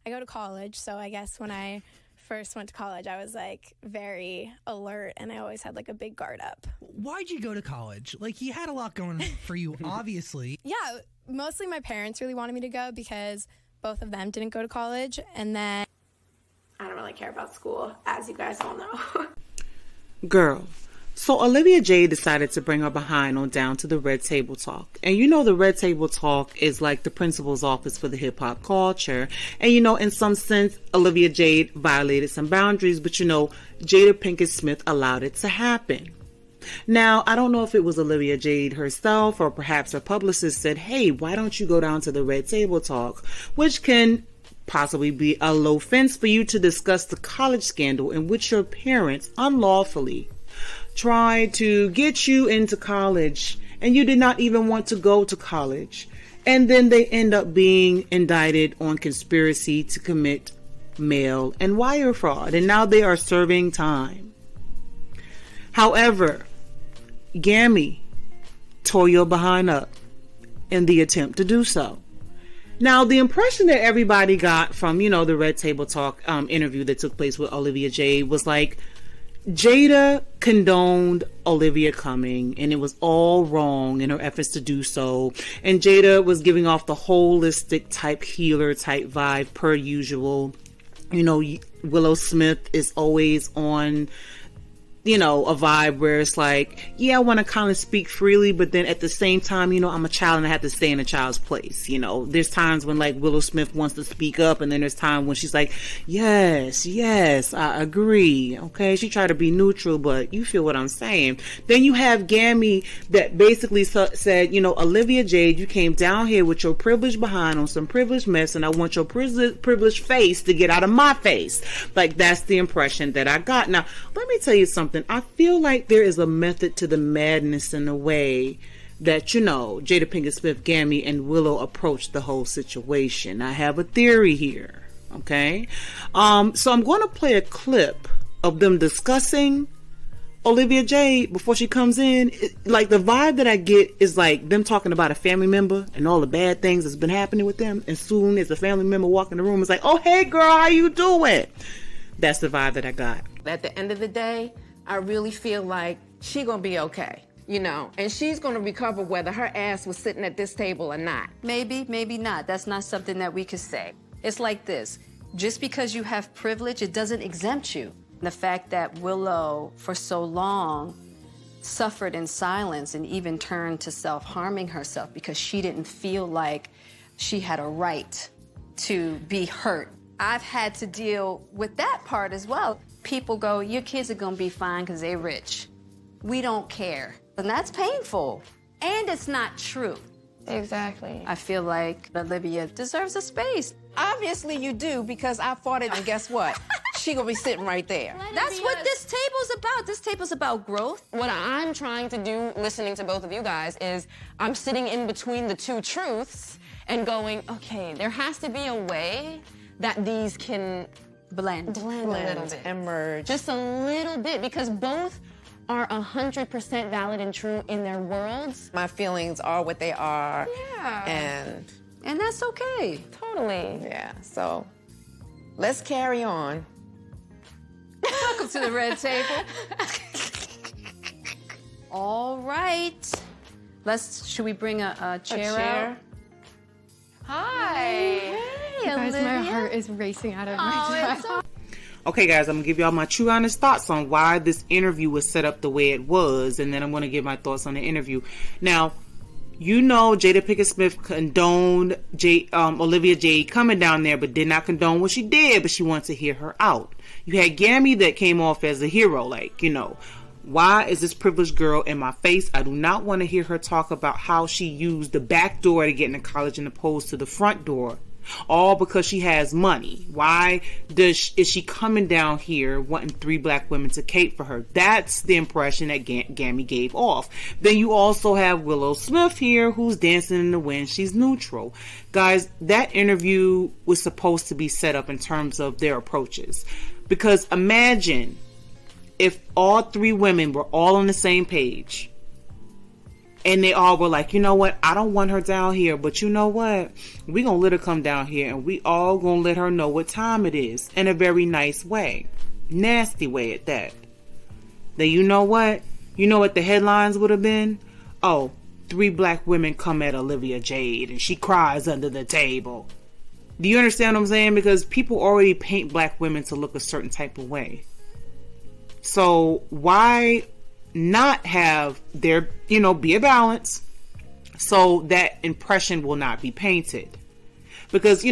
I go to college, so I guess when I first went to college, I was like very alert and I always had like a big guard up. Why'd you go to college? Like, you had a lot going for you, obviously. Yeah, mostly my parents really wanted me to go because both of them didn't go to college, and then I don't really care about school, as you guys all know. Girl, so Olivia Jade decided to bring her behind on down to the Red Table Talk. And you know the Red Table Talk is like the principal's office for the hip-hop culture. And you know, in some sense, Olivia Jade violated some boundaries, but you know, Jada Pinkett Smith allowed it to happen. Now, I don't know if it was Olivia Jade herself or perhaps her publicist said, hey, why don't you go down to the Red Table Talk? Which can possibly be a low fence for you to discuss the college scandal in which your parents unlawfully tried to get you into college and you did not even want to go to college. And then they end up being indicted on conspiracy to commit mail and wire fraud. And now they are serving time. However, Gammy tore your behind up in the attempt to do so. Now, the impression that everybody got from, you know, the Red Table Talk interview that took place with Olivia Jade was like, Jada condoned Olivia coming and it was all wrong in her efforts to do so. And Jada was giving off the holistic type healer type vibe per usual. You know, Willow Smith is always on, you know, a vibe where it's like, yeah, I want to kind of speak freely, but then at the same time, you know, I'm a child and I have to stay in a child's place. You know, there's times when like Willow Smith wants to speak up, and then there's time when she's like, yes, I agree. Okay, she tried to be neutral, but you feel what I'm saying. Then you have Gammy that basically said, you know, Olivia Jade, you came down here with your privileged behind on some privileged mess, and I want your privileged face to get out of my face. Like, that's the impression that I got. Now, let me tell you something. I feel like there is a method to the madness in the way that, you know, Jada Pinkett Smith, Gammy, and Willow approached the whole situation. I have a theory here, okay? So I'm going to play a clip of them discussing Olivia Jade before she comes in. Like, the vibe that I get is like them talking about a family member and all the bad things that's been happening with them. And soon as the family member walk in the room, it's like, oh, hey, girl, how you doing? That's the vibe that I got. At the end of the day, I really feel like she gonna be okay, you know, and she's gonna recover whether her ass was sitting at this table or not. Maybe, maybe not. That's not something that we could say. It's like this. Just because you have privilege, it doesn't exempt you. The fact that Willow, for so long, suffered in silence and even turned to self-harming herself because she didn't feel like she had a right to be hurt. I've had to deal with that part as well. People go, your kids are gonna be fine because they're rich. We don't care. And that's painful. And it's not true. Exactly. I feel like Olivia deserves a space. Obviously you do, because I fought it, and guess what? She gonna be sitting right there. That's what this table's about. This table's about growth. What I'm trying to do, listening to both of you guys, is I'm sitting in between the two truths and going, okay, there has to be a way that these can blend a little bit. And merge. Just a little bit, because both are 100% valid and true in their worlds. My feelings are what they are. Yeah. And that's okay. Totally. Yeah, so let's carry on. Welcome to the Red Table. All right. Should we bring a chair out? Hi. Hey, Guys, Olivia. my heart is racing out of my chest. Okay, guys, I'm going to give y'all my true honest thoughts on why this interview was set up the way it was, and then I'm going to give my thoughts on the interview. Now, you know Jada Pinkett Smith condoned Olivia Jade coming down there, but did not condone what she did, but she wanted to hear her out. You had Gammy that came off as a hero, like, you know, why is this privileged girl in my face? I do not want to hear her talk about how she used the back door to get into college as opposed to the front door. All because she has money. Why is she coming down here wanting 3 black women to cape for her? That's the impression that Gammy gave off. Then you also have Willow Smith here, who's dancing in the wind. She's neutral. Guys, that interview was supposed to be set up in terms of their approaches. Because imagine if all 3 women were all on the same page And they all were like, you know what? I don't want her down here, but you know what? We gonna let her come down here, and we all gonna let her know what time it is in a very nice way. Nasty way at that. Then you know what? You know what the headlines would have been? Oh, 3 black women come at Olivia Jade, and she cries under the table. Do you understand what I'm saying? Because people already paint black women to look a certain type of way. So why not have there, be a balance so that impression will not be painted? Because,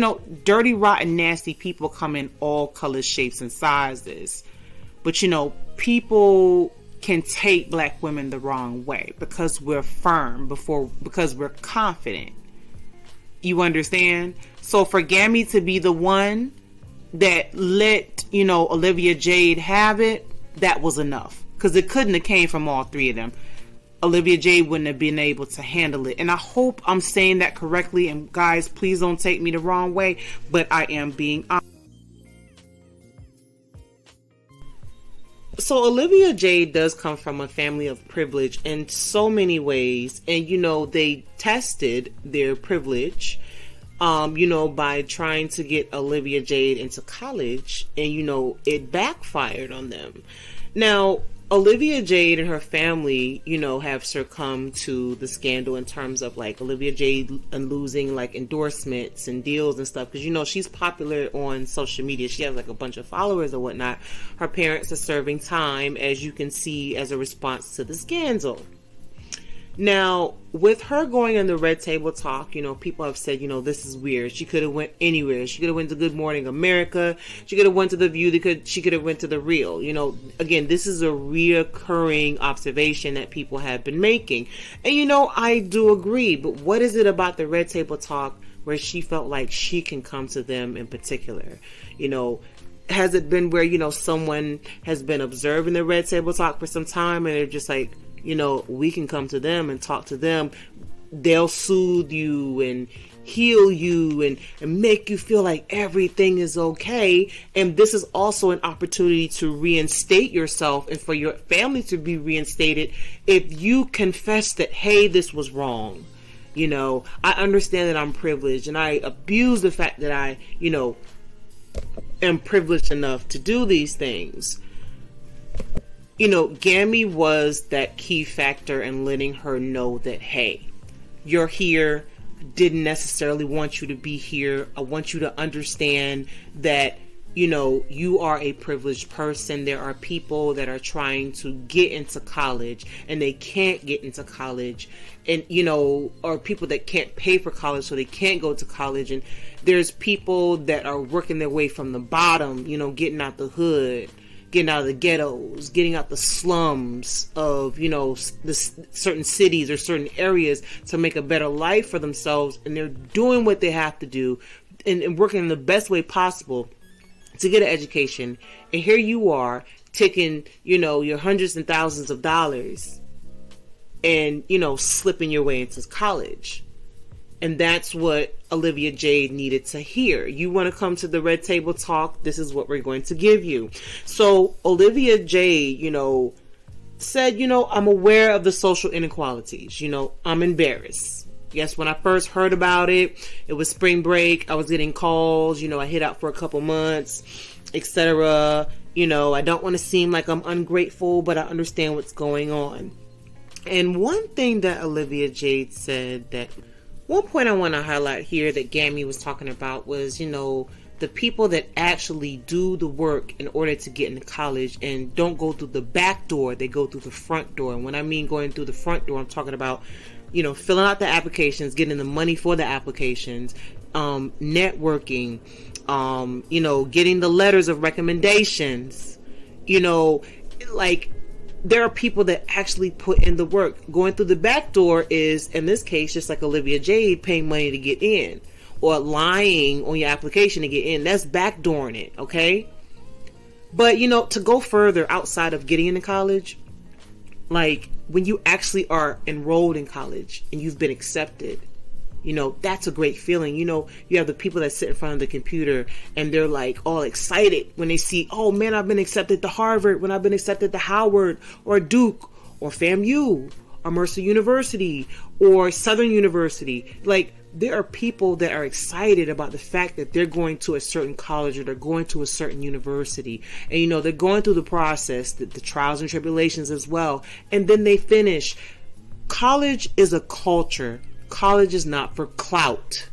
dirty, rotten, nasty people come in all colors, shapes, and sizes. But, people can take black women the wrong way because we're firm, because we're confident. You understand? So for Gammy to be the one that let, Olivia Jade have it, that was enough. Because it couldn't have came from all 3 of them. Olivia Jade wouldn't have been able to handle it. And I hope I'm saying that correctly. And guys, please don't take me the wrong way. But I am being honest. So Olivia Jade does come from a family of privilege in so many ways. And, they tested their privilege, by trying to get Olivia Jade into college. And, it backfired on them. Now, Olivia Jade and her family, have succumbed to the scandal in terms of like Olivia Jade and losing like endorsements and deals and stuff. Because, she's popular on social media. She has like a bunch of followers or whatnot. Her parents are serving time, as you can see, as a response to the scandal. Now, with her going on the Red Table Talk, people have said, this is weird. She could have went anywhere. She could have went to Good Morning America. She could have went to The View. She could have went to The Real. Again, this is a reoccurring observation that people have been making. And, I do agree. But what is it about the Red Table Talk where she felt like she can come to them in particular? Has it been where, someone has been observing the Red Table Talk for some time and they're just like, we can come to them and talk to them. They'll soothe you and heal you and make you feel like everything is okay. And this is also an opportunity to reinstate yourself and for your family to be reinstated if you confess that, hey, this was wrong. I understand that I'm privileged and I abuse the fact that I, am privileged enough to do these things. Gammy was that key factor in letting her know that, hey, you're here. Didn't necessarily want you to be here. I want you to understand that, you are a privileged person. There are people that are trying to get into college and they can't get into college and, or people that can't pay for college so they can't go to college. And there's people that are working their way from the bottom, getting out the hood, getting out of the ghettos, getting out the slums of, the certain cities or certain areas to make a better life for themselves. And they're doing what they have to do and working in the best way possible to get an education. And here you are taking, your hundreds and thousands of dollars and, slipping your way into college. And that's what Olivia Jade needed to hear. You want to come to the Red Table Talk? This is what we're going to give you. So Olivia Jade, said, I'm aware of the social inequalities. I'm embarrassed. Yes, when I first heard about it, it was spring break. I was getting calls. I hid out for a couple months, etc. I don't want to seem like I'm ungrateful, but I understand what's going on. And one thing that Olivia Jade said that one point I want to highlight here that Gammy was talking about was, the people that actually do the work in order to get into college and don't go through the back door, they go through the front door. And when I mean going through the front door, I'm talking about, filling out the applications, getting the money for the applications, networking, getting the letters of recommendations, there are people that actually put in the work. Going through the back door is, in this case, just like Olivia Jade paying money to get in or lying on your application to get in. That's backdooring it, okay? But, to go further outside of getting into college, like when you actually are enrolled in college and you've been accepted, that's a great feeling. You have the people that sit in front of the computer and they're like all excited when they see, oh man, I've been accepted to Harvard, when I've been accepted to Howard or Duke or FAMU or Mercer University or Southern University. Like, there are people that are excited about the fact that they're going to a certain college or they're going to a certain university. And, you know, they're going through the process, the trials and tribulations as well. And then they finish. College is a culture. College is not for clout.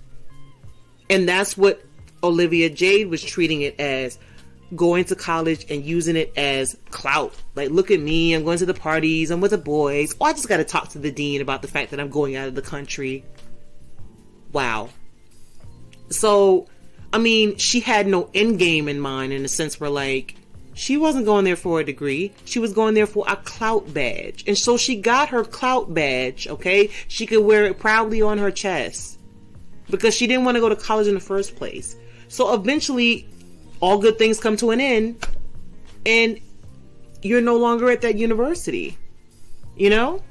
And that's what Olivia Jade was treating it as, going to college and using it as clout. Like, look at me, I'm going to the parties, I'm with the boys. Oh, I just got to talk to the dean about the fact that I'm going out of the country. Wow. So, I mean, she had no end game in mind, in the sense where, like, she wasn't going there for a degree. She was going there for a clout badge. And so she got her clout badge, okay? She could wear it proudly on her chest because she didn't want to go to college in the first place. So eventually, all good things come to an end and you're no longer at that university, you know?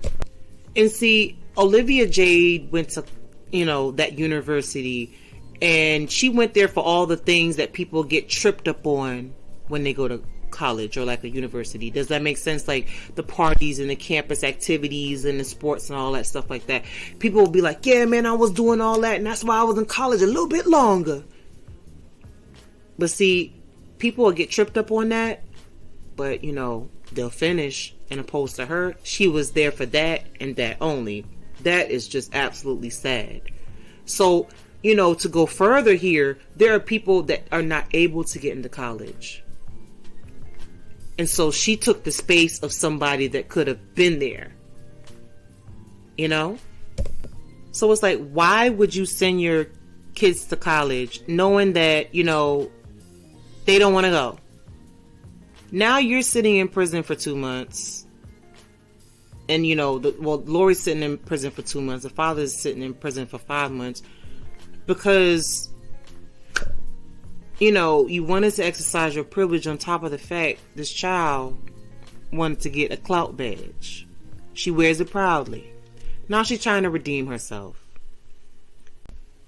And see, Olivia Jade went to, you know, that university, and she went there for all the things that people get tripped up on when they go to college or like a university. Does that make sense? Like the parties and the campus activities and the sports and all that stuff like that. People will be like, yeah, man, I was doing all that and that's why I was in college a little bit longer. But see, people will get tripped up on that, but you know, they'll finish. And opposed to her, she was there for that and that only. That is just absolutely sad. So, you know, to go further here, there are people that are not able to get into college. And so she took the space of somebody that could have been there. You know? So it's like, why would you send your kids to college knowing that, you know, they don't want to go? Now you're sitting in prison for 2 months. And, you know, Lori's sitting in prison for 2 months. The father's sitting in prison for 5 months. Because, you know, you wanted to exercise your privilege on top of the fact this child wanted to get a clout badge. She wears it proudly. Now she's trying to redeem herself.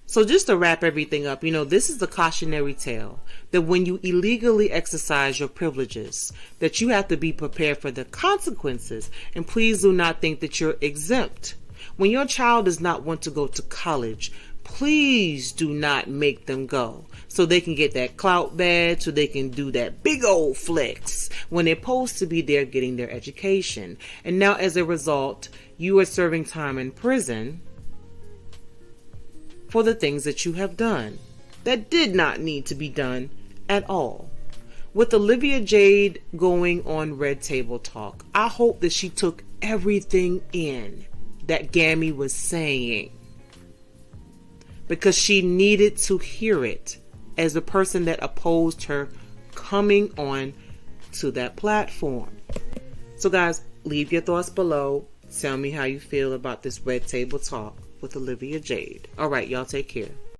So just to wrap everything up, you know, this is the cautionary tale that when you illegally exercise your privileges, that you have to be prepared for the consequences. And please do not think that you're exempt. When your child does not want to go to college, please do not make them go so they can get that clout badge, so they can do that big old flex when they're supposed to be there getting their education. And now as a result, you are serving time in prison for the things that you have done that did not need to be done at all. With Olivia Jade going on Red Table Talk, I hope that she took everything in that Gammy was saying, because she needed to hear it as the person that opposed her coming on to that platform. So guys, leave your thoughts below. Tell me how you feel about this Red Table Talk with Olivia Jade. All right, y'all take care.